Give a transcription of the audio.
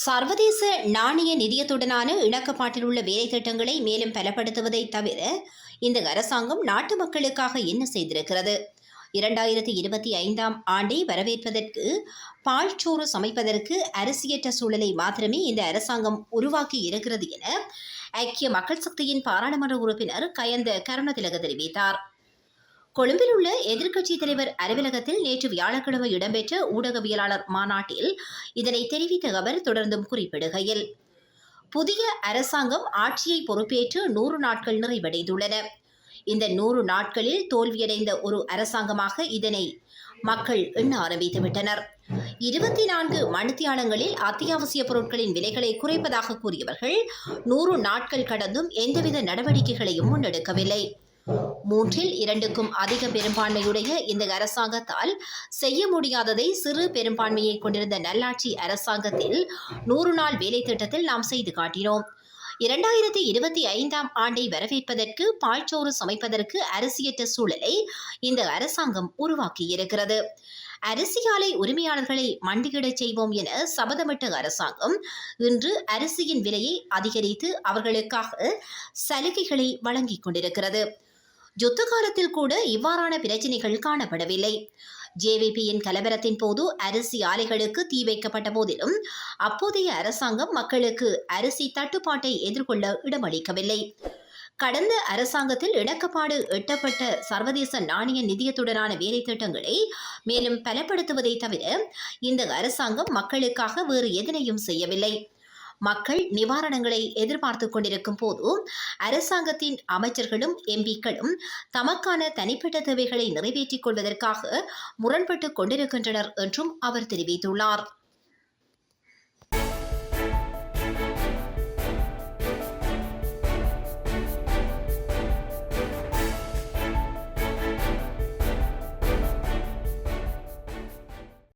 சர்வதேச நாணய நிதியத்துடனான இணக்கப்பாட்டில் உள்ள வேலை திட்டங்களை மேலும் பலப்படுத்துவதை தவிர இந்த அரசாங்கம் நாட்டு மக்களுக்காக என்ன செய்திருக்கிறது? 2025ஆம் ஆண்டை வரவேற்பதற்கு பால்சோறு சமைப்பதற்கு அரிசியற்ற சூழலை மாத்திரமே இந்த அரசாங்கம் உருவாக்கி இருக்கிறது என ஐக்கிய மக்கள் சக்தியின் பாராளுமன்ற உறுப்பினர் கயந்த கருணதிலக தெரிவித்தார். கொழும்பில் உள்ள எதிர்க்கட்சித் தலைவர் அலுவலகத்தில் நேற்று வியாழக்கிழமை இடம்பெற்ற ஊடகவியலாளர் மாநாட்டில் இதனை தெரிவித்த அவர் தொடர்ந்தும் குறிப்பிடுகையில், புதிய அரசாங்கம் ஆட்சியை பொறுப்பேற்று 100 நாட்கள் நிறைவடைந்துள்ளன. இந்த 100 நாட்களில் தோல்வியடைந்த ஒரு அரசாங்கமாக இதனை மக்கள் எண்ண ஆரம்பித்துவிட்டனர். 24 மணித்தியாலங்களில் அத்தியாவசிய பொருட்களின் விலைகளை குறைப்பதாக கூறியவர்கள் 100 நாட்கள் கடந்தும் எந்தவித நடவடிக்கைகளையும் முன்னெடுக்கவில்லை. 2/3 அதிக பெரும்பான்மையுடைய இந்த அரசாங்கத்தால் செய்ய முடியாததை சிறு பெரும்பான்மையை கொண்டிருந்த நல்லாட்சி அரசாங்கத்தில் 100 நாள் வேலை திட்டத்தில் நாம் செய்து காட்டினோம். 2025ஆம் ஆண்டை வரவேற்பதற்கு பால்சோறு சமைப்பதற்கு அரிசியற்ற சூழலை இந்த அரசாங்கம் உருவாக்கியிருக்கிறது. அரிசி ஆலை உரிமையாளர்களை மண்டியிடச் செய்வோம் என சபதமிட்ட அரசாங்கம் இன்று அரிசியின் விலையை அதிகரித்து அவர்களுக்காக சலுகைகளை வழங்கிக் கொண்டிருக்கிறது. யுத்த காலத்தில் கூட இவ்வாறான பிரச்சினைகள் காணப்படவில்லை. ஜேவிபியின் கலவரத்தின் போது அரிசி ஆலைகளுக்கு தீ வைக்கப்பட்ட போதிலும் அப்போதைய அரசாங்கம் மக்களுக்கு அரிசி தட்டுப்பாட்டை எதிர்கொள்ள இடமளிக்கவில்லை. கடந்த அரசாங்கத்தில் இணக்கப்பாடு எட்டப்பட்ட சர்வதேச நாணய நிதியத்துடனான வேலை திட்டங்களை மேலும் பலப்படுத்துவதை தவிர இந்த அரசாங்கம் மக்களுக்காக வேறு எதனையும் செய்யவில்லை. மக்கள் நிவாரணங்களை எதிர்பார்த்து கொண்டிருக்கும் போது அரசாங்கத்தின் அமைச்சர்களும் எம்பிக்களும் தமக்கான தனிப்பட்ட தேவைகளை நிறைவேற்றிக் கொள்வதற்காக முரண்பட்டுக் கொண்டிருக்கின்றனர் என்றும் அவர் தெரிவித்துள்ளார்.